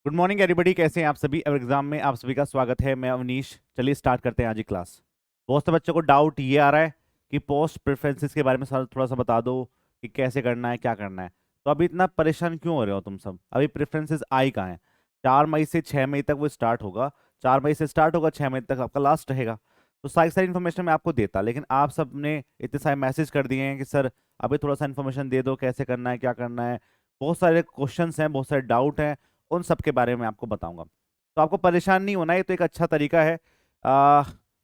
Good morning everybody, कैसे हैं आप सभी। अब एग्जाम में आप सभी का स्वागत है। मैं अवनीश। चलिए स्टार्ट करते हैं आज की क्लास। बहुत से बच्चों को डाउट ये आ रहा है कि पोस्ट प्रेफरेंसेस के बारे में थोड़ा सा बता दो कि कैसे करना है, क्या करना है। तो अभी इतना परेशान क्यों हो रहे हो तुम सब? अभी प्रेफरेंसेस आई कहाँ है? 4 मई से 6 मई तक वो स्टार्ट होगा। 4 मई से स्टार्ट होगा, 6 मई तक आपका लास्ट रहेगा। तो सारी सारी इन्फॉर्मेशन मैं आपको देता, लेकिन आप सब ने इतने सारे मैसेज कर दिए हैं कि सर अभी थोड़ा सा इन्फॉर्मेशन दे दो, कैसे करना है, क्या करना है। बहुत सारे क्वेश्चंस हैं, बहुत सारे डाउट हैं, उन सब के बारे में आपको बताऊंगा। तो आपको परेशान नहीं होना है, ये तो एक अच्छा तरीका है।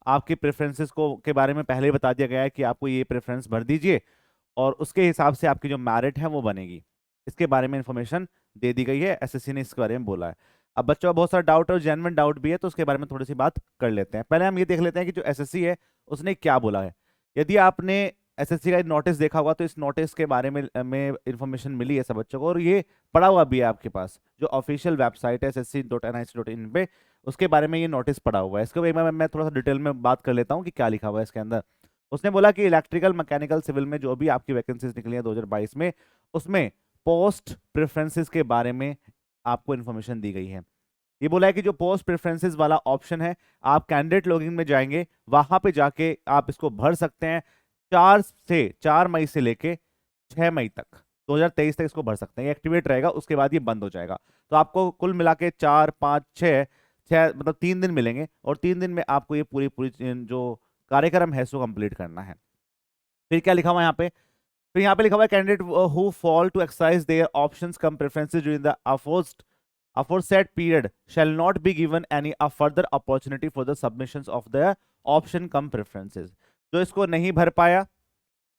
आपके प्रेफरेंसेस को के बारे में पहले ही बता दिया गया है कि आपको ये प्रेफरेंस भर दीजिए और उसके हिसाब से आपकी जो मेरिट है वो बनेगी। इसके बारे में इंफॉर्मेशन दे दी गई है, एसएससी ने इसके बारे में बोला है। अब बच्चों का बहुत सारा डाउट है और जेन्युइन डाउट भी है, तो उसके बारे में थोड़ी सी बात कर लेते हैं। पहले हम ये देख लेते हैं कि जो एसएससी है उसने क्या बोला है। यदि आपने एसएससी का नोटिस देखा होगा तो इस नोटिस के बारे में इंफॉर्मेशन मिली है सब बच्चों को, और ये पड़ा हुआ भी है आपके पास। जो ऑफिशियल वेबसाइट है ssc.nic.in पे, उसके बारे में ये नोटिस पड़ा हुआ है। इसके बारे में मैं थोड़ा सा डिटेल में बात कर लेता हूँ कि क्या लिखा हुआ है इसके अंदर। उसने बोला कि इलेक्ट्रिकल, मैकेनिकल, सिविल में जो भी आपकी वैकेंसीज निकली है 2022 में, उसमें पोस्ट प्रेफरेंसेस के बारे में आपको इन्फॉर्मेशन दी गई है। ये बोला है कि जो पोस्ट प्रेफरेंसेस वाला ऑप्शन है, आप कैंडिडेट लॉगिन में जाएंगे, वहां पे जाके आप इसको भर सकते हैं। 4 मई से लेके 6 मई तक 2023 तक इसको भर सकते हैं। ये एक्टिवेट रहेगा, उसके बाद ये बंद हो जाएगा। तो आपको कुल मिला के 4, 5, 6 मतलब 3 दिन मिलेंगे, और 3 दिन में आपको ये पूरी पूरी जो कार्यक्रम है उसको कंप्लीट करना है। फिर क्या लिखा हुआ है यहाँ पे? फिर यहाँ पे लिखा हुआ है candidate who fail to exercise their options cum preferences during the aforesaid period shall not be given any further opportunity for the submissions of the option come preferences। जो इसको नहीं भर पाया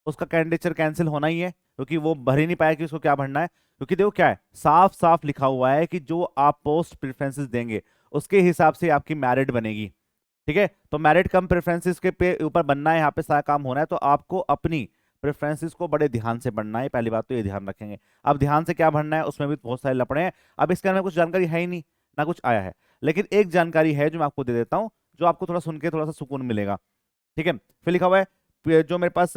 उसका कैंडिडेचर कैंसिल होना ही है, क्योंकि वो भर ही नहीं पाया कि उसको क्या भरना है। क्योंकि देखो क्या है, साफ साफ लिखा हुआ है कि जो आप पोस्ट प्रेफरेंसेस देंगे उसके हिसाब से आपकी मैरिट बनेगी। ठीक है, तो मेरिट कम प्रेफरेंसेस के पे ऊपर बनना है, यहाँ पे सारा काम होना है। तो आपको अपनी प्रेफरेंसेस को बड़े ध्यान से पढ़ना है, पहली बात तो ये ध्यान रखेंगे। अब ध्यान से क्या भरना है उसमें भी बहुत सारे लफड़े हैं। अब इसके अंदर कुछ जानकारी है ही नहीं, ना कुछ आया है, लेकिन एक जानकारी है जो मैं आपको दे देता हूँ, जो आपको थोड़ा सुन के थोड़ा सा सुकून मिलेगा। ठीक है, फिर लिखा हुआ है जो मेरे पास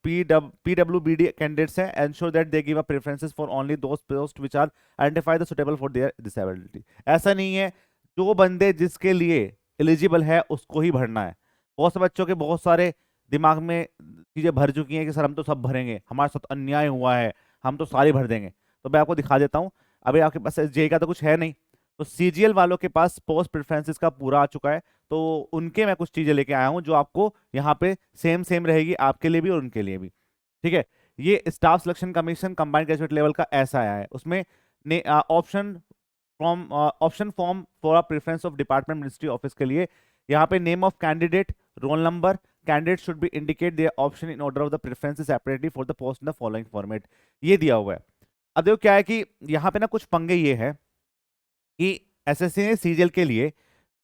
PWBD कैंडिडेट्स हैं, ensure that they give a preferences for only those post which are identified suitable for their disability. ऐसा नहीं है, जो बंदे जिसके लिए एलिजिबल है उसको ही भरना है। बहुत से बच्चों के बहुत सारे दिमाग में चीजें भर चुकी हैं कि सर हम तो सब भरेंगे, हमारे साथ अन्याय हुआ है, हम तो सारे भर देंगे। तो मैं आपको दिखा देता हूँ। अभी आपके पास एसजेई का तो कुछ है नहीं, तो सीजीएल वालों के पास पोस्ट प्रेफरेंसेस का पूरा आ चुका है। तो उनके मैं कुछ चीजें लेके आया हूँ जो आपको यहाँ पे सेम सेम रहेगी, आपके लिए भी और उनके लिए भी। ठीक है, ये staff selection commission combined graduate level का ऐसा आया है। उसमें option form for a preference of department ministry office के लिए, यहाँ पे name of candidate, roll number, candidate should be indicate their option in order of the preferences separately for the post in the following format. ये दिया हुआ है। अब देखो क्या है कि यहाँ पे ना कुछ पंगे ये है कि एसएससी ने सीजीएल के लिए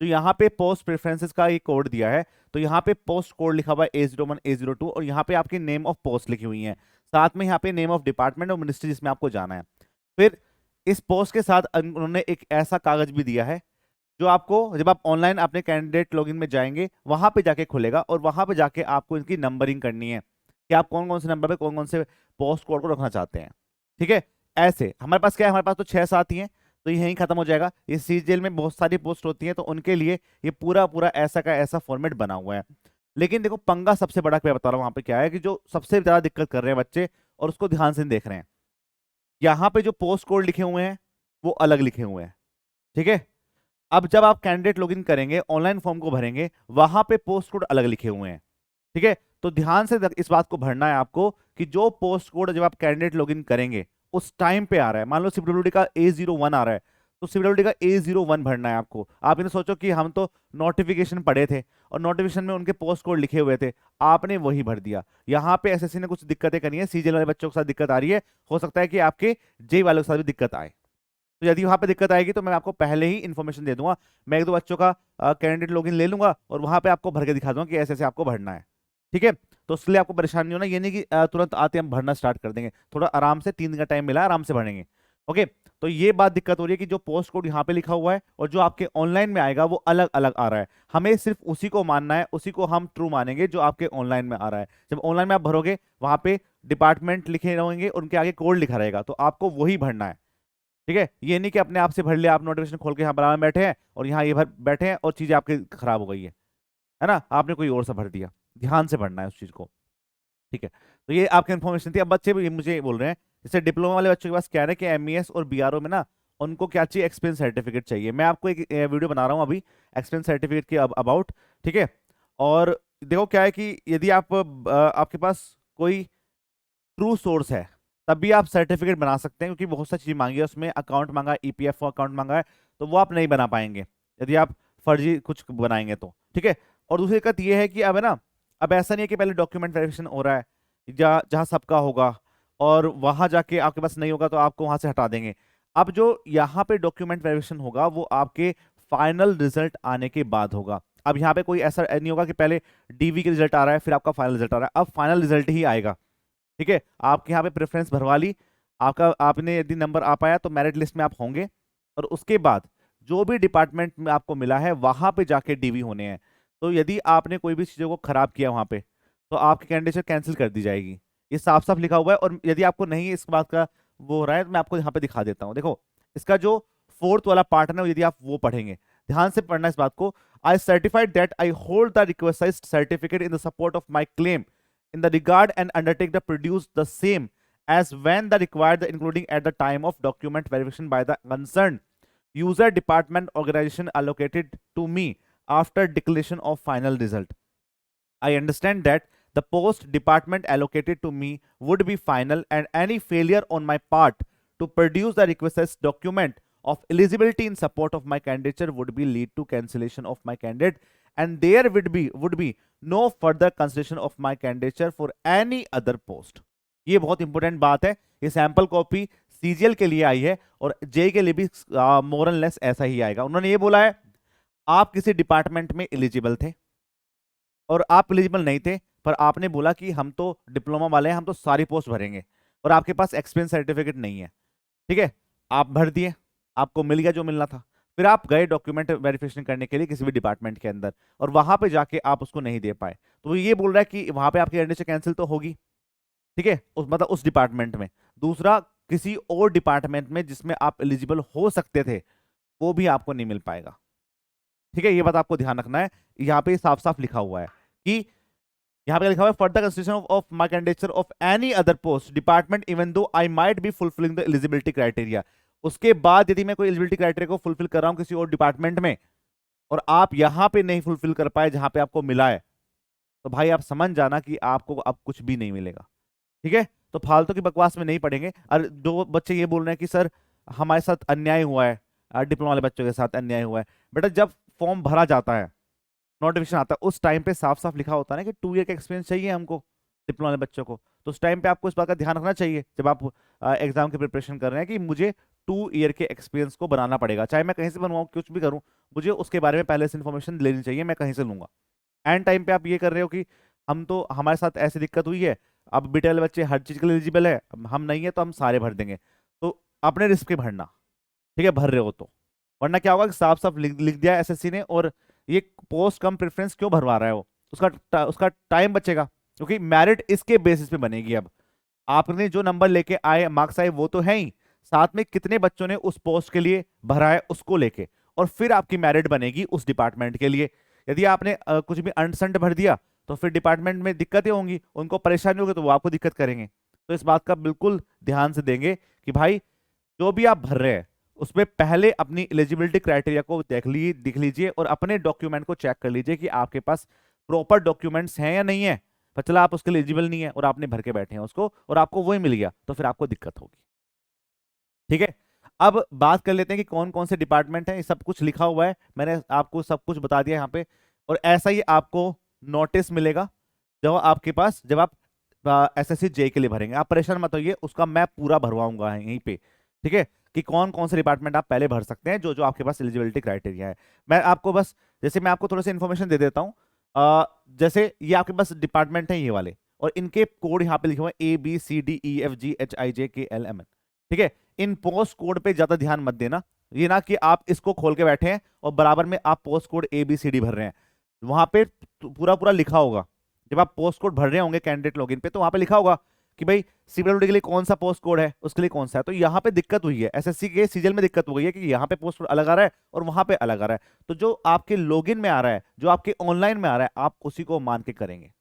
तो यहाँ पे पोस्ट प्रेफरेंसेस का ये कोड दिया है। तो यहाँ पे पोस्ट कोड लिखा हुआ है A01 A02, और यहाँ पे आपकी नेम ऑफ पोस्ट लिखी हुई है, साथ में यहाँ पे नेम ऑफ डिपार्टमेंट और मिनिस्ट्री जिसमें आपको जाना है। फिर इस पोस्ट के साथ उन्होंने एक ऐसा कागज भी दिया है जो आपको जब आप ऑनलाइन अपने कैंडिडेट लॉगिन में जाएंगे वहां पे जाके खुलेगा, और वहां पे जाके आपको इनकी नंबरिंग करनी है कि आप कौन कौन से नंबर पे कौन कौन से पोस्ट कोड को रखना चाहते हैं। ठीक है, ऐसे हमारे पास क्या है, हमारे पास तो 6-7 ही हैं, तो ये यहीं खत्म हो जाएगा। ये सीजीएल में बहुत सारी पोस्ट होती हैं, तो उनके लिए ये पूरा पूरा ऐसा का ऐसा फॉर्मेट बना हुआ है। लेकिन देखो पंगा सबसे बड़ा मैं बता रहा हूँ वहां पे क्या है कि जो सबसे ज्यादा दिक्कत कर रहे हैं बच्चे, और उसको ध्यान से देख रहे हैं, यहाँ पे जो पोस्ट कोड लिखे हुए हैं वो अलग लिखे हुए हैं। ठीक है, अब जब आप कैंडिडेट लॉगिन करेंगे, ऑनलाइन फॉर्म को भरेंगे, वहां पे पोस्ट कोड अलग लिखे हुए हैं। ठीक है, तो ध्यान से इस बात को भरना है आपको कि जो पोस्ट कोड जब आप कैंडिडेट लॉगिन करेंगे उस टाइम पे आ रहा है, मान लो सीडब्ल्यूडी का A01 आ रहा है, तो सीडब्ल्यूडी का A01 भरना है आपको। आप इन्हें सोचो कि हम तो नोटिफिकेशन पढ़े थे और नोटिफिकेशन में उनके पोस्ट कोड लिखे हुए थे, आपने वही भर दिया। यहाँ पे एसएससी ने कुछ दिक्कतें करनी है, सीजीएल वाले बच्चों के साथ दिक्कत आ रही है, हो सकता है कि आपके जेई वालों के साथ भी दिक्कत आए। तो यदि वहां पे दिक्कत आएगी तो मैं आपको पहले ही इन्फॉर्मेशन दे दूंगा। मैं 1-2 बच्चों का कैंडिडेट लॉगिन ले लूंगा और वहां पे आपको भर के दिखा दूंगा कि ऐसे ऐसे आपको भरना है। ठीक है, तो इसलिए आपको परेशानी नहीं होना, ये नहीं कि तुरंत आते हम भरना स्टार्ट कर देंगे, थोड़ा आराम से 3 दिन का टाइम मिला है, आराम से भरेंगे। ओके, तो ये बात दिक्कत हो रही है कि जो पोस्ट कोड यहाँ पे लिखा हुआ है और जो आपके ऑनलाइन में आएगा वो अलग अलग आ रहा है। हमें सिर्फ उसी को मानना है, उसी को हम ट्रू मानेंगे जो आपके ऑनलाइन में आ रहा है। जब ऑनलाइन में आप भरोगे वहां पे डिपार्टमेंट लिखे रहेंगे, उनके आगे कोड लिखा रहेगा, तो आपको वही भरना है। ठीक है, ये नहीं कि अपने आप से भर लिया, आप नोटिफिकेशन खोल के यहाँ बराबर में बैठे हैं और यहाँ ये भर बैठे हैं और चीजें आपकी खराब हो गई है ना, आपने कोई और सा भर दिया। ध्यान से भरना है उस चीज को। ठीक है, तो ये आपकी इन्फॉर्मेशन थी। अब बच्चे भी मुझे बोल रहे हैं, जैसे डिप्लोमा वाले बच्चों के पास क्या है कि एमईएस और बीआरओ में ना उनको क्या चाहिए, एक्सपीरियंस सर्टिफिकेट चाहिए। मैं आपको एक वीडियो बना रहा हूँ अभी एक्सपीरियंस सर्टिफिकेट के अबाउट। ठीक है, और देखो क्या है कि यदि आप आपके पास कोई ट्रू सोर्स है तब भी आप सर्टिफिकेट बना सकते हैं, क्योंकि बहुत सारी चीज़ मांगी है उसमें, अकाउंट मांगा है, ईपीएफओ अकाउंट मांगा है, तो वो आप नहीं बना पाएंगे यदि आप फर्जी कुछ बनाएंगे तो। ठीक है, और दूसरी दिक्कत ये है कि अब है ना, अब ऐसा नहीं है कि पहले डॉक्यूमेंट वेरिफिकेशन हो रहा है जहाँ सबका होगा और वहां जाके आपके पास नहीं होगा तो आपको वहां से हटा देंगे। अब जो यहाँ पे डॉक्यूमेंट वेरिफिकेशन होगा वो आपके फाइनल रिजल्ट आने के बाद होगा। अब यहाँ पे कोई ऐसा नहीं होगा कि पहले डीवी के रिजल्ट आ रहा है फिर आपका फाइनल रिजल्ट आ रहा है, अब फाइनल रिजल्ट ही आएगा। ठीक है, आपके यहाँ पे प्रेफरेंस भरवा ली, आपका आपने यदि नंबर आ पाया तो मेरिट लिस्ट में आप होंगे, और उसके बाद जो भी डिपार्टमेंट में आपको मिला है वहां पे जाके डीवी होने हैं। तो यदि आपने कोई भी चीज़ों को खराब किया वहां पे तो आपकी कैंडिडेचर कैंसिल कर दी जाएगी। ये साफ साफ लिखा हुआ है। और यदि आपको नहीं इस बात का वो हो रहा है तो मैं आपको यहाँ पे दिखा देता हूँ। देखो इसका जो फोर्थ वाला पार्ट है ना, यदि आप वो पढ़ेंगे, ध्यान से पढ़ना इस बात को। आई certified that I hold the requested certificate in the support of my claim in the regard and undertake to produce the same as when the required, including at the time of document verification by the concerned user department organization allocated to me after declaration of final result. I understand that the post department allocated to me would be final, and any failure on my part to produce the requested document of eligibility in support of my candidature would be lead to cancellation of my candidate, and there would be no further consideration of my candidature for any other post. ये बहुत important बात है। ये sample copy CGL के लिए आई है और जे के लिए भी मोर एंड लेस ऐसा ही आएगा। उन्होंने ये बोला है आप किसी डिपार्टमेंट में एलिजिबल थे और आप एलिजिबल नहीं थे, पर आपने बोला कि हम तो डिप्लोमा वाले हैं, हम तो सारी पोस्ट भरेंगे, और आपके पास एक्सपीरियंस सर्टिफिकेट नहीं है। ठीक है, आप भर दिए, आपको मिल गया जो मिलना था, फिर आप गए डॉक्यूमेंट वेरिफिकेशन करने के लिए किसी भी डिपार्टमेंट के अंदर, और वहां पे जाके आप उसको नहीं दे पाए, तो वो ये बोल रहा है कि वहां पे आपकी कैंडिडेट कैंसिल तो होगी। ठीक है, उस मतलब उस डिपार्टमेंट में। दूसरा, किसी और डिपार्टमेंट में जिसमें आप एलिजिबल हो सकते थे वो भी आपको नहीं मिल पाएगा। ठीक है, ये बात आपको ध्यान रखना है। यहाँ पे साफ साफ लिखा हुआ है कि यहाँ पे लिखा हुआ है further consideration of my candidature of any other post department even though I might be fulfilling the eligibility criteria. उसके बाद यदि मैं कोई एलिजिबिलिटी क्राइटेरिया को फुलफिल कर रहा हूँ किसी और डिपार्टमेंट में और आप यहाँ पे नहीं फुलफिल कर पाए जहां पे आपको मिला है, तो भाई आप समझ जाना कि आपको अब कुछ भी नहीं मिलेगा। ठीक है, तो फालतू की बकवास में नहीं पढ़ेंगे। और जो बच्चे ये बोल रहे हैं कि सर हमारे साथ अन्याय हुआ है, डिप्लोमा वाले बच्चों के साथ अन्याय हुआ है, बेटा जब फॉर्म भरा जाता है, नोटिफिकेशन आता है, उस टाइम पे साफ साफ लिखा होता है ना कि 2 ईयर का एक्सपीरियंस चाहिए हमको डिप्लोमा वाले बच्चों को, तो उस टाइम पे आपको इस बात का ध्यान रखना चाहिए जब आप एग्जाम की प्रिपरेशन कर रहे हैं कि मुझे 2 ईयर के एक्सपीरियंस को बनाना पड़ेगा, चाहे मैं कहीं से बनवाऊँ कुछ भी करूँ, मुझे उसके बारे में पहले से इन्फॉर्मेशन लेनी चाहिए, मैं कहीं से लूंगा। एंड टाइम पे आप ये कर रहे हो कि हम तो हमारे साथ ऐसी दिक्कत हुई है, अब बीटे वाले बच्चे हर चीज के लिए एलिजिबल है, हम नहीं है तो हम सारे भर देंगे, तो अपने रिस्क पे भरना। ठीक है, भर रहे हो तो, वरना क्या होगा कि साफ साफ लिख दिया एसएससी ने, और ये पोस्ट कम प्रेफरेंस क्यों भरवा रहा है वो, उसका टाइम बचेगा, क्योंकि मेरिट इसके बेसिस पे बनेगी। अब आपने जो नंबर लेके आए, मार्क्स आए, वो तो है ही, साथ में कितने बच्चों ने उस पोस्ट के लिए भरा है उसको लेके, और फिर आपकी मेरिट बनेगी उस डिपार्टमेंट के लिए। यदि आपने कुछ भी अनसंट भर दिया तो फिर डिपार्टमेंट में दिक्कतें होंगी, उनको परेशानी होगी तो वो आपको दिक्कत करेंगे। तो इस बात का बिल्कुल ध्यान से देंगे कि भाई जो भी आप भर रहे हैं उसमें पहले अपनी एलिजिबिलिटी क्राइटेरिया को दिख लीजिए और अपने डॉक्यूमेंट को चेक कर लीजिए कि आपके पास प्रॉपर डॉक्यूमेंट्स हैं या नहीं है। पर चला आप उसके लिए एलिजिबल नहीं है और आपने भर के बैठे हैं उसको और आपको वही मिल गया, तो फिर आपको दिक्कत होगी। ठीक है, अब बात कर लेते हैं कि कौन कौन से डिपार्टमेंट हैं। ये सब कुछ लिखा हुआ है, मैंने आपको सब कुछ बता दिया यहाँ पे, और ऐसा ही आपको नोटिस मिलेगा जब आपके पास, जब आप एसएससी जे के लिए भरेंगे। आप परेशान मत होइए, उसका मैं पूरा भरवाऊंगा यहीं पे। ठीक है, कि कौन कौन से डिपार्टमेंट आप पहले भर सकते हैं जो जो आपके पास एलिजिबिलिटी क्राइटेरिया है। मैं आपको बस, जैसे मैं आपको थोड़ा सा इन्फॉर्मेशन दे देता हूँ। जैसे ये आपके पास डिपार्टमेंट है ये वाले, और इनके कोड यहाँ पे लिखे हुए हैं ABCDEFGHIJKLMN। ठीक है, इन पोस्ट कोड पे ज्यादा ध्यान मत देना, ये ना कि आप इसको खोल के बैठे हैं और बराबर में आप पोस्ट कोड ABCD भर रहे हैं। वहां पे पूरा पूरा लिखा होगा, जब आप पोस्ट कोड भर रहे होंगे कैंडिडेट लॉगिन पे, तो वहां पे लिखा होगा कि भाई सीपीडब्ल्यूडी के लिए कौन सा पोस्ट कोड है, उसके लिए कौन सा है। तो यहाँ पे दिक्कत हुई है, एसएससी के सीजीएल में दिक्कत हो गई है कि यहाँ पे पोस्ट कोड अलग आ रहा है और वहां पे अलग आ रहा है। तो जो आपके लॉगिन में आ रहा है, जो आपके ऑनलाइन में आ रहा है, आप उसी को मान के करेंगे,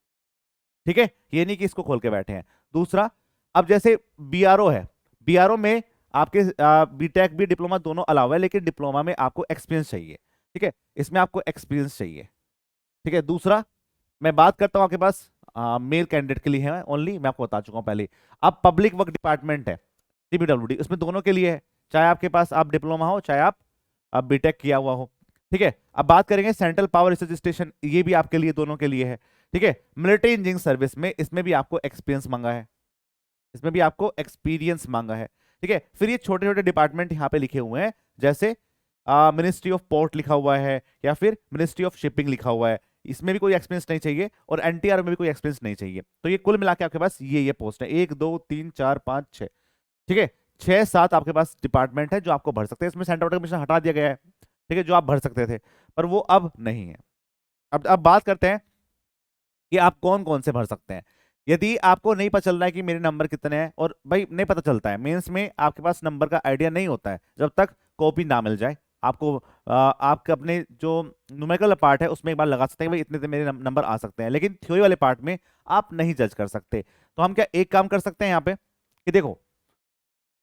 ठीक है। ये नहीं कि इसको खोल के बैठे हैं। दूसरा, अब जैसे बीआरओ है, बीआरओ में आपके बीटेक भी डिप्लोमा दोनों अलाउ है, लेकिन डिप्लोमा में आपको एक्सपीरियंस चाहिए, ठीक है, इसमें आपको एक्सपीरियंस चाहिए, ठीक है। दूसरा, मैं बात करता हूं आपके पास मेल कैंडिडेट के लिए है ओनली, मैं आपको बता चुका हूं पहले। अब पब्लिक वर्क डिपार्टमेंट है सीपीडब्ल्यूडी, उसमें दोनों के लिए है, चाहे आपके पास आप डिप्लोमा हो, चाहे आप बीटेक किया हुआ हो, ठीक है। अब बात करेंगे सेंट्रल पावर रिसर्च स्टेशन, ये भी आपके लिए, दोनों के लिए है, ठीक है। मिलिट्री इंजीनियरिंग सर्विस में, इसमें भी आपको एक्सपीरियंस मांगा है, इसमें भी आपको एक्सपीरियंस मांगा है, ठीक है। फिर ये छोटे छोटे डिपार्टमेंट यहाँ पे लिखे हुए हैं, जैसे मिनिस्ट्री ऑफ पोर्ट लिखा हुआ है, या फिर मिनिस्ट्री ऑफ शिपिंग लिखा हुआ है, इसमें भी कोई एक्सपीरियंस नहीं चाहिए, और एनटीआर में भी कोई एक्सपीरियंस नहीं चाहिए। तो ये कुल मिला के आपके पास ये पोस्ट है, 1 2 3 4 5 6, ठीक है, 6 7 आपके पास डिपार्टमेंट है जो आपको भर सकते हैं। इसमें सेंटर कमीशन हटा दिया गया है, ठीक है, जो आप भर सकते थे, पर वो अब नहीं है। अब बात करते हैं कि आप कौन कौन से भर सकते हैं। यदि आपको नहीं पता चल रहा है कि मेरे नंबर कितने हैं, और भाई नहीं पता चलता है, मेंस में आपके पास नंबर का आइडिया नहीं होता है जब तक कॉपी ना मिल जाए आपको। आपके अपने जो न्यूमेरिकल पार्ट है उसमें एक बार लगा सकते हैं भाई इतने से मेरे नंबर आ सकते हैं, लेकिन थ्योरी वाले पार्ट में आप नहीं जज कर सकते। तो हम क्या एक काम कर सकते हैं यहाँ पे कि देखो,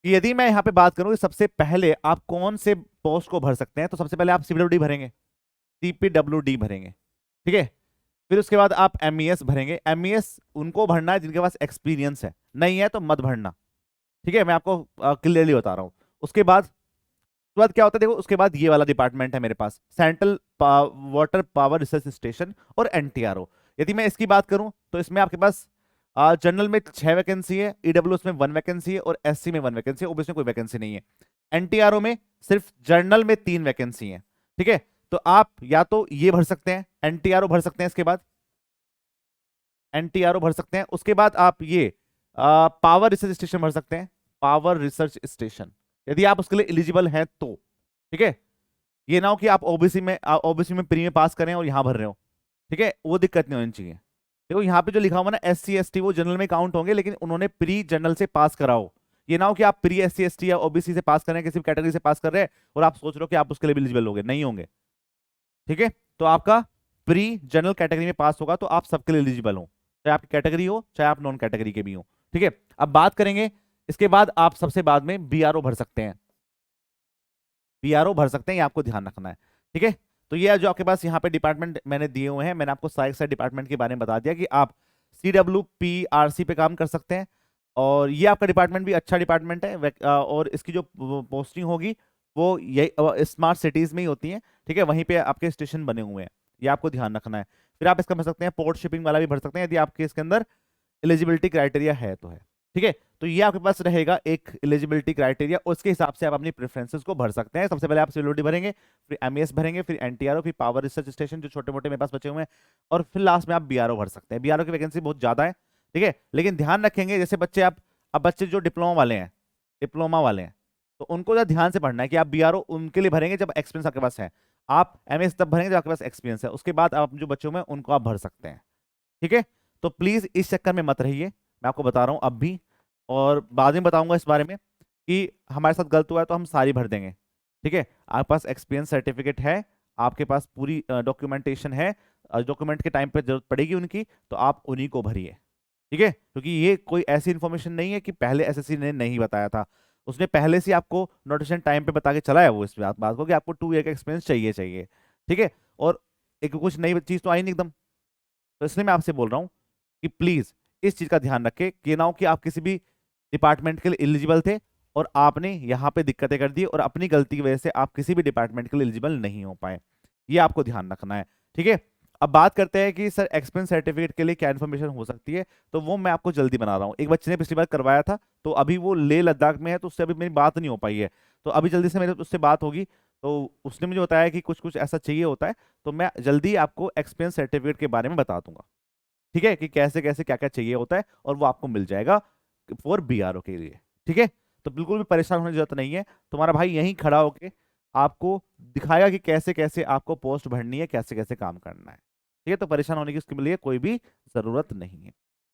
कि यदि मैं यहाँ पे बात करूँ कि सबसे पहले आप कौन से पोस्ट को भर सकते हैं, तो सबसे पहले आप सीपीडब्ल्यूडी भरेंगे, सीपीडब्ल्यूडी भरेंगे, ठीक है। फिर उसके बाद आप एमईएस भरेंगे, एमईएस उनको भरना है जिनके पास एक्सपीरियंस है, नहीं है तो मत भरना, ठीक है, मैं आपको क्लियरली बता रहा हूं। उसके बाद क्या होता है, देखो उसके बाद ये वाला डिपार्टमेंट है मेरे पास, central water power research station और एनटीआरओ। यदि मैं इसकी बात करूं तो इसमें आपके पास जनरल में 6 वैकेंसी है, ईडब्ल्यूएस में 1 वैकेंसी है, और एससी में 1 वैकेंसी है, ओबीसी में कोई वैकेंसी नहीं है। एनटीआरओ में सिर्फ जनरल में 3 वैकेंसी है, ठीक है। तो आप या तो ये भर सकते हैं, एनटीआरओ भर सकते हैं, इसके बाद एनटीआरओ भर सकते हैं, उसके बाद आप ये पावर रिसर्च स्टेशन भर सकते हैं, पावर रिसर्च स्टेशन, यदि आप उसके लिए एलिजिबल हैं तो, ठीक है। ये ना हो कि आप ओबीसी में प्री में पास करें और यहां भर रहे हो, ठीक है, वो दिक्कत नहीं होनी चाहिए। देखो यहाँ पे जो लिखा हुआ ना एससी एसटी, वो जनरल में काउंट होंगे, लेकिन उन्होंने प्री जनरल से पास कराओ। ये ना हो कि आप प्री एससी एसटी या ओबीसी से पास कर रहे हैं, किसी कैटेगरी से पास कर रहे हैं, और आप सोच रहे हो कि आप उसके लिए एलिजिबल होंगे, नहीं होंगे, ठीक है। तो आपका प्री जनरल कैटेगरी में पास होगा तो आप सबके लिए एलिजिबल हो, चाहे आपकी कैटेगरी हो, चाहे आप नॉन कैटेगरी के भी हो, ठीक है। अब बात करेंगे इसके बाद, आप सबसे बाद में बीआरओ भर सकते हैं, बीआरओ भर सकते हैं, ये आपको ध्यान रखना है, ठीक है। तो ये जो आपके पास यहाँ पे डिपार्टमेंट मैंने दिए हुए हैं, मैंने आपको सारे डिपार्टमेंट के बारे में बता दिया कि आप CWPRC पे काम कर सकते हैं, और ये आपका डिपार्टमेंट भी अच्छा डिपार्टमेंट है, और इसकी जो पोस्टिंग होगी वो यही स्मार्ट सिटीज में ही होती है, ठीक है, वहीं पे आपके स्टेशन बने हुए हैं, ये आपको ध्यान रखना है। फिर आप इसका भर सकते हैं, पोर्ट शिपिंग वाला भी भर सकते हैं यदि आपके इसके अंदर एलिजिबिलिटी क्राइटेरिया है तो है, ठीक है। तो ये आपके पास रहेगा एक एलिजिबिलिटी क्राइटेरिया, उसके हिसाब से आप अपनी प्रेफरेंसेस को भर सकते हैं। सबसे पहले आप सिविलिटी भरेंगे, फिर एमईएस भरेंगे, फिर एनटीआरओ, फिर पावर रिसर्च स्टेशन जो छोटे मोटे मेरे पास बचे हुए हैं, और फिर लास्ट में आप बीआरओ भर सकते हैं। बीआरओ की वैकेंसी बहुत ज्यादा है, ठीक है, लेकिन ध्यान रखेंगे जैसे बच्चे आप, अब बच्चे जो डिप्लोमा वाले हैं, डिप्लोमा वाले हैं, तो उनको जरा ध्यान से पढ़ना है कि आप बीआरओ उनके लिए भरेंगे जब एक्सपीरियंस आपके पास है, आप एमएस तब भरेंगे जब आपके पास एक्सपीरियंस है, उसके बाद आप जो बच्चों में उनको आप भर सकते हैं, ठीक है। तो प्लीज इस चक्कर में मत रहिए, मैं आपको बता रहा हूं अब भी, और बाद में बताऊंगा इस बारे में कि हमारे साथ गलत हुआ है तो हम सारी भर देंगे, ठीक है। आपके पास एक्सपीरियंस सर्टिफिकेट है, आपके पास पूरी डॉक्यूमेंटेशन है, डॉक्यूमेंट के टाइम पे जरूरत पड़ेगी उनकी, तो आप उन्हीं को भरिए, ठीक है, क्योंकि ये कोई ऐसी इंफॉर्मेशन नहीं है कि पहले एसएससी ने नहीं बताया था, उसने पहले से आपको नोटिफिकेशन टाइम पे बता के चला है वो इस बात को कि आपको 2 ईयर का एक्सपीरियंस चाहिए चाहिए, ठीक है। और एक कुछ नई चीज तो आई नहीं एकदम, तो इसलिए मैं आपसे बोल रहा हूँ कि प्लीज इस चीज का ध्यान रखें कि ना हो कि आप किसी भी डिपार्टमेंट के लिए एलिजिबल थे और आपने यहाँ पे दिक्कतें कर दी, और अपनी गलती की वजह से आप किसी भी डिपार्टमेंट के लिए एलिजिबल नहीं हो पाए, ये आपको ध्यान रखना है, ठीक है। अब बात करते हैं कि सर एक्सपीरियंस सर्टिफिकेट के लिए क्या इन्फॉर्मेशन हो सकती है, तो वो मैं आपको जल्दी बना रहा हूँ। एक बच्चे ने पिछली बार करवाया था, तो अभी वो लेह लद्दाख में है, तो उससे अभी मेरी बात नहीं हो पाई है, तो अभी जल्दी से मेरे उससे बात होगी, तो उसने मुझे बताया कि कुछ कुछ ऐसा चाहिए होता है, तो मैं जल्दी आपको एक्सपीरियंस सर्टिफिकेट के बारे में बता दूंगा, ठीक है, कि कैसे कैसे क्या क्या चाहिए होता है, और वो आपको मिल जाएगा फॉर बीआरओ के लिए, ठीक है। तो बिल्कुल भी परेशान होने की जरूरत नहीं है, तुम्हारा भाई यहीं खड़ा होके आपको दिखाएगा कि कैसे कैसे आपको पोस्ट भरनी है, कैसे कैसे काम करना है, ठीक है। तो परेशान होने की उसके लिए कोई भी जरूरत नहीं है।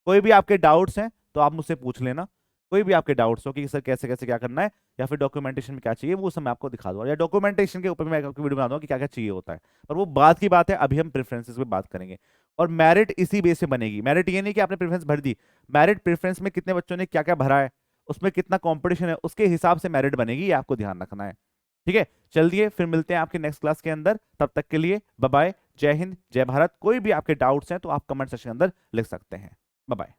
कोई भी आपके डाउट्स हैं तो आप मुझसे पूछ लेना। कोई भी आपके डाउट्स हो कि सर कैसे कैसे क्या करना है या फिर डॉक्यूमेंटेशन में क्या चाहिए, वो सब मैं आपको दिखा दूंगा, या डॉक्यूमेंटेशन के ऊपर मैं आपको वीडियो बना दूंगा कि क्या क्या चाहिए होता है। पर वो बात की बात है, अभी हम प्रेफरेंसेस पे बात करेंगे। और मेरिट इसी बेस से बनेगी। मेरिट ये नहीं कि आपने प्रेफरेंस भर दी, मेरिट प्रेफरेंस में कितने बच्चों ने क्या क्या भरा है, उसमें कितना कंपटीशन है, उसके हिसाब से मेरिट बनेगी, ये आपको ध्यान रखना है। ठीक है, चलिए फिर मिलते हैं आपके नेक्स्ट क्लास के अंदर। तब तक के लिए बाय बाय, जय हिंद, जय भारत। कोई भी आपके डाउट्स हैं तो आप कमेंट सेक्शन के अंदर लिख सकते हैं। Bye bye.